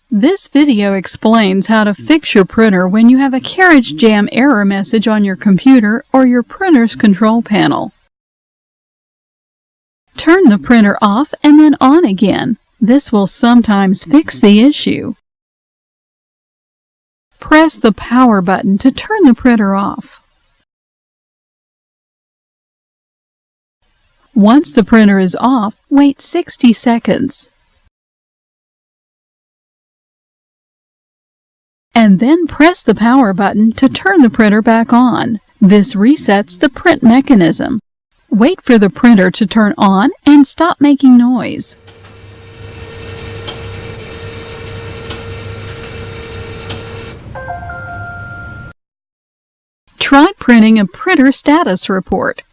This video explains how to fix your printer when you have a Carriage Jam error message on your computer or your printer's control panel. Turn the printer off and then on again. This will sometimes fix the issue. Press the power button to turn the printer off. Once the printer is off, wait 60 seconds. And then press the power button to turn the printer back on. This resets the print mechanism. Wait for the printer to turn on and stop making noise. Try printing a printer status report.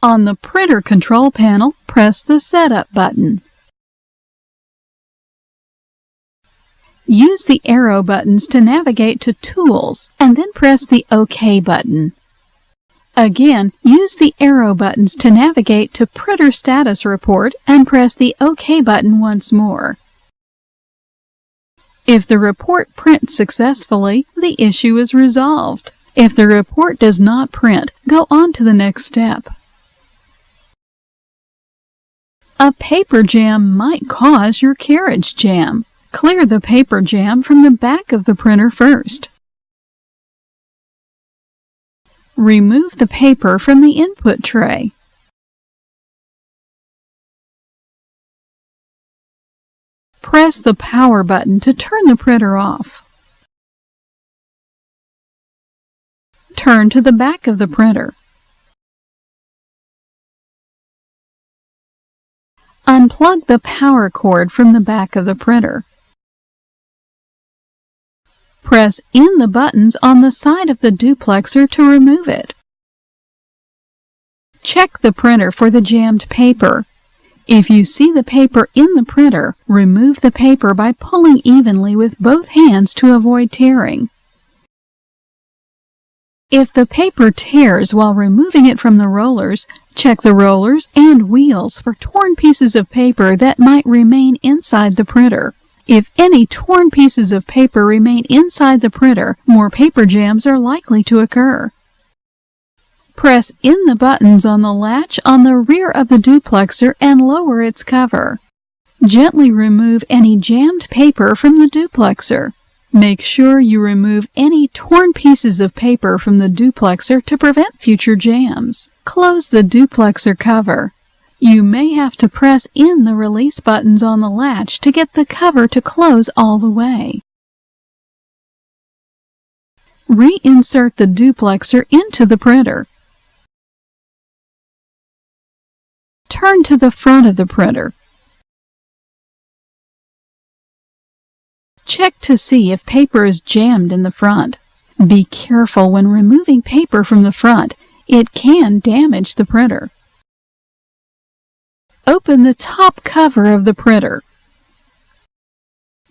On the printer control panel, press the Setup button. Use the arrow buttons to navigate to Tools, and then press the OK button. Again, use the arrow buttons to navigate to Printer Status Report and press the OK button once more. If the report prints successfully, the issue is resolved. If the report does not print, go on to the next step. A paper jam might cause your carriage jam. Clear the paper jam from the back of the printer first. Remove the paper from the input tray. Press the power button to turn the printer off. Turn to the back of the printer. Unplug the power cord from the back of the printer. Press in the buttons on the side of the duplexer to remove it. Check the printer for the jammed paper. If you see the paper in the printer, remove the paper by pulling evenly with both hands to avoid tearing. If the paper tears while removing it from the rollers, check the rollers and wheels for torn pieces of paper that might remain inside the printer. If any torn pieces of paper remain inside the printer, more paper jams are likely to occur. Press in the buttons on the latch on the rear of the duplexer and lower its cover. Gently remove any jammed paper from the duplexer. Make sure you remove any torn pieces of paper from the duplexer to prevent future jams. Close the duplexer cover. You may have to press in the release buttons on the latch to get the cover to close all the way. Reinsert the duplexer into the printer. Turn to the front of the printer. Check to see if paper is jammed in the front. Be careful when removing paper from the front. It can damage the printer. Open the top cover of the printer.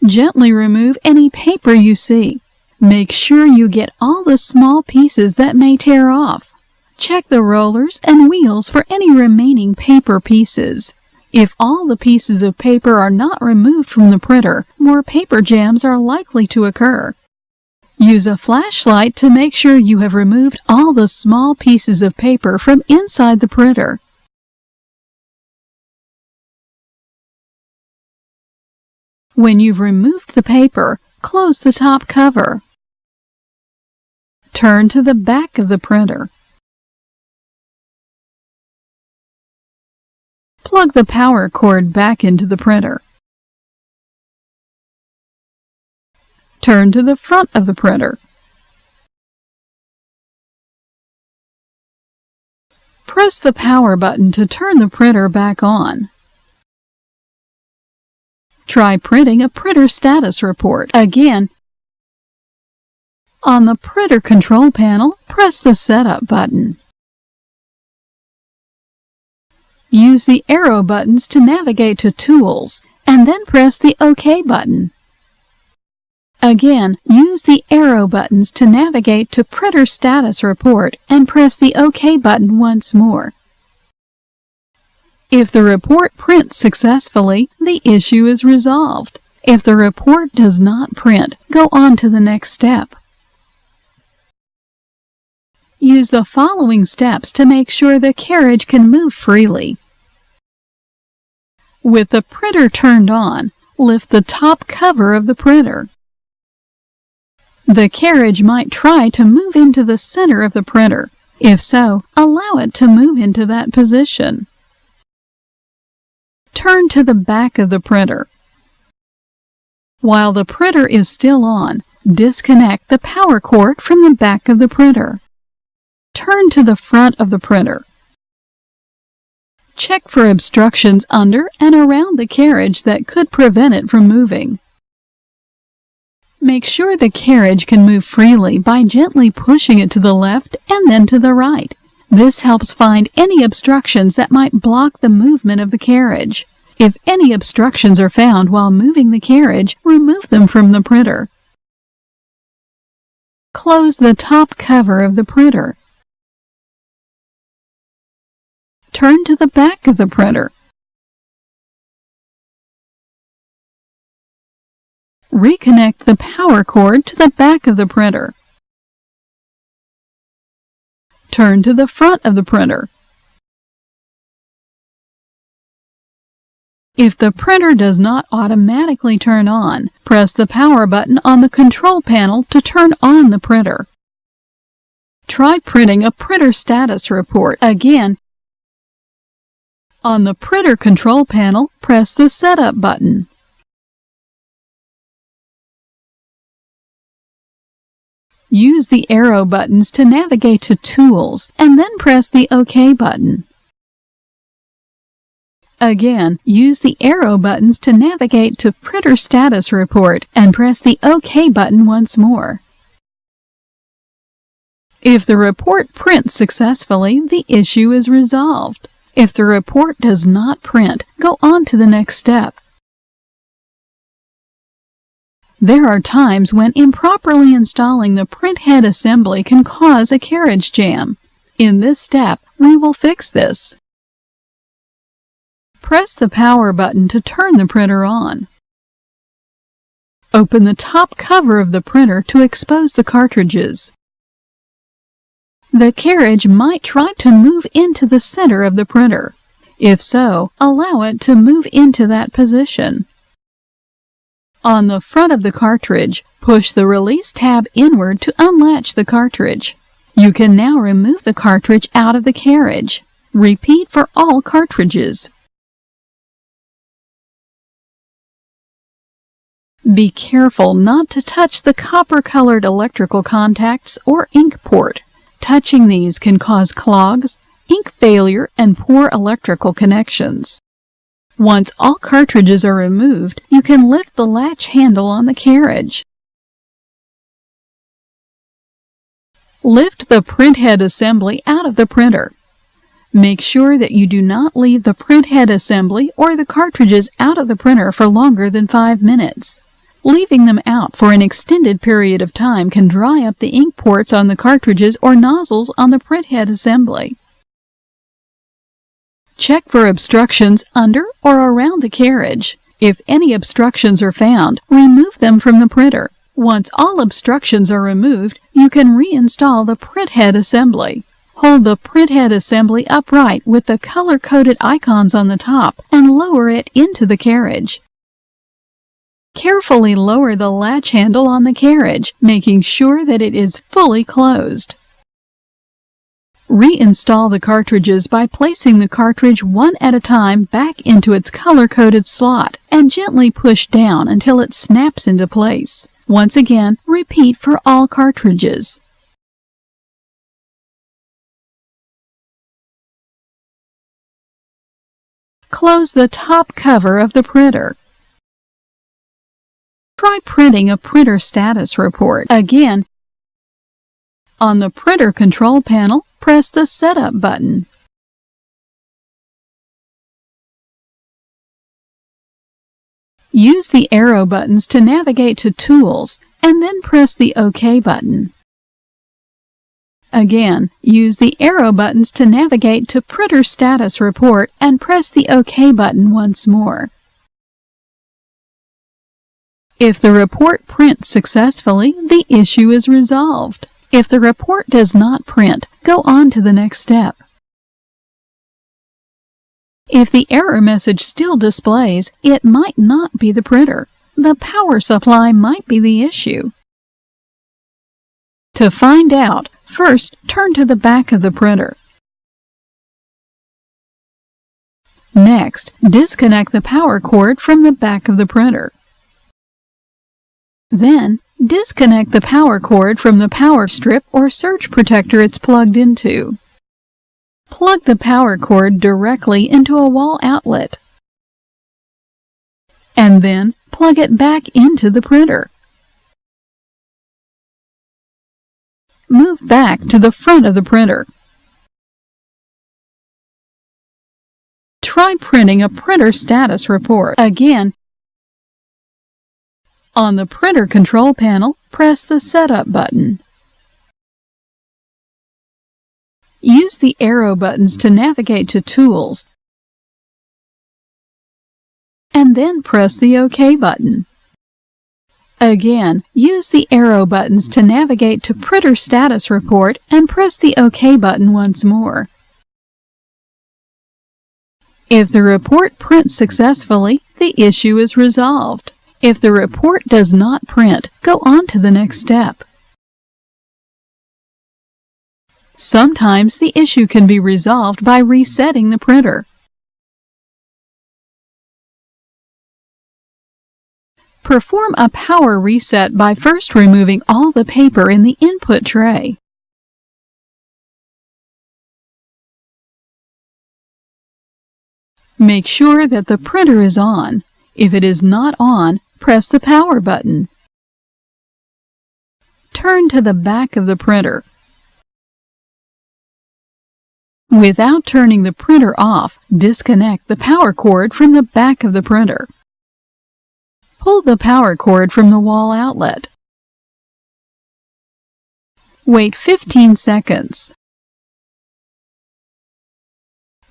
Gently remove any paper you see. Make sure you get all the small pieces that may tear off. Check the rollers and wheels for any remaining paper pieces. If all the pieces of paper are not removed from the printer, more paper jams are likely to occur. Use a flashlight to make sure you have removed all the small pieces of paper from inside the printer. When you've removed the paper, close the top cover. Turn to the back of the printer. Plug the power cord back into the printer. Turn to the front of the printer. Press the power button to turn the printer back on. Try printing a printer status report. Again, on the printer control panel, press the Setup button. Use the arrow buttons to navigate to Tools, and then press the OK button. Again, use the arrow buttons to navigate to Printer Status Report and press the OK button once more. If the report prints successfully, the issue is resolved. If the report does not print, go on to the next step. Use the following steps to make sure the carriage can move freely. With the printer turned on, lift the top cover of the printer. The carriage might try to move into the center of the printer. If so, allow it to move into that position. Turn to the back of the printer. While the printer is still on, disconnect the power cord from the back of the printer. Turn to the front of the printer. Check for obstructions under and around the carriage that could prevent it from moving. Make sure the carriage can move freely by gently pushing it to the left and then to the right. This helps find any obstructions that might block the movement of the carriage. If any obstructions are found while moving the carriage, remove them from the printer. Close the top cover of the printer. Turn to the back of the printer. Reconnect the power cord to the back of the printer. Turn to the front of the printer. If the printer does not automatically turn on, press the power button on the control panel to turn on the printer. Try printing a printer status report. Again, on the printer control panel, press the Setup button. Use the arrow buttons to navigate to Tools, and then press the OK button. Again, use the arrow buttons to navigate to Printer Status Report, and press the OK button once more. If the report prints successfully, the issue is resolved. If the report does not print, go on to the next step. There are times when improperly installing the printhead assembly can cause a carriage jam. In this step, we will fix this. Press the power button to turn the printer on. Open the top cover of the printer to expose the cartridges. The carriage might try to move into the center of the printer. If so, allow it to move into that position. On the front of the cartridge, push the release tab inward to unlatch the cartridge. You can now remove the cartridge out of the carriage. Repeat for all cartridges. Be careful not to touch the copper-colored electrical contacts or ink port. Touching these can cause clogs, ink failure, and poor electrical connections. Once all cartridges are removed, you can lift the latch handle on the carriage. Lift the printhead assembly out of the printer. Make sure that you do not leave the printhead assembly or the cartridges out of the printer for longer than 5 minutes. Leaving them out for an extended period of time can dry up the ink ports on the cartridges or nozzles on the printhead assembly. Check for obstructions under or around the carriage. If any obstructions are found, remove them from the printer. Once all obstructions are removed, you can reinstall the printhead assembly. Hold the printhead assembly upright with the color-coded icons on the top and lower it into the carriage. Carefully lower the latch handle on the carriage, making sure that it is fully closed. Reinstall the cartridges by placing the cartridge one at a time back into its color-coded slot and gently push down until it snaps into place. Once again, repeat for all cartridges. Close the top cover of the printer. Try printing a printer status report. Again, on the printer control panel, press the Setup button. Use the arrow buttons to navigate to Tools, and then press the OK button. Again, use the arrow buttons to navigate to Printer Status Report and press the OK button once more. If the report prints successfully, the issue is resolved. If the report does not print, go on to the next step. If the error message still displays, it might not be the printer. The power supply might be the issue. To find out, first turn to the back of the printer. Next, disconnect the power cord from the back of the printer. Then, disconnect the power cord from the power strip or surge protector it's plugged into. Plug the power cord directly into a wall outlet. And then, plug it back into the printer. Move back to the front of the printer. Try printing a printer status report. Again, on the printer control panel, press the Setup button. Use the arrow buttons to navigate to Tools, and then press the OK button. Again, use the arrow buttons to navigate to Printer Status Report and press the OK button once more. If the report prints successfully, the issue is resolved. If the report does not print, go on to the next step. Sometimes the issue can be resolved by resetting the printer. Perform a power reset by first removing all the paper in the input tray. Make sure that the printer is on. If it is not on, press the power button. Turn to the back of the printer. Without turning the printer off, disconnect the power cord from the back of the printer. Pull the power cord from the wall outlet. Wait 15 seconds.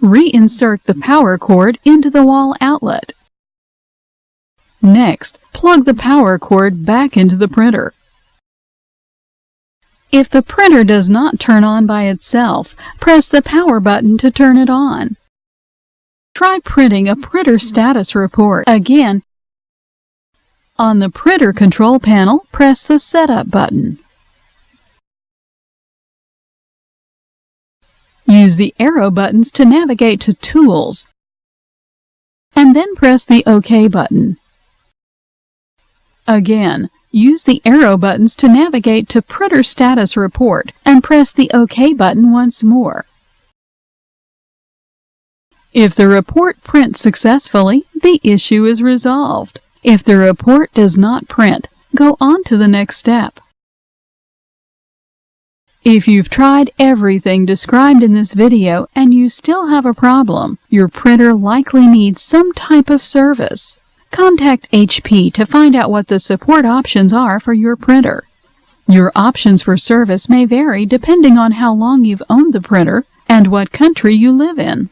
Reinsert the power cord into the wall outlet. Next, plug the power cord back into the printer. If the printer does not turn on by itself, press the power button to turn it on. Try printing a printer status report. Again, on the printer control panel, press the Setup button. Use the arrow buttons to navigate to Tools, and then press the OK button. Again, use the arrow buttons to navigate to Printer Status Report and press the OK button once more. If the report prints successfully, the issue is resolved. If the report does not print, go on to the next step. If you've tried everything described in this video and you still have a problem, your printer likely needs some type of service. Contact HP to find out what the support options are for your printer. Your options for service may vary depending on how long you've owned the printer and what country you live in.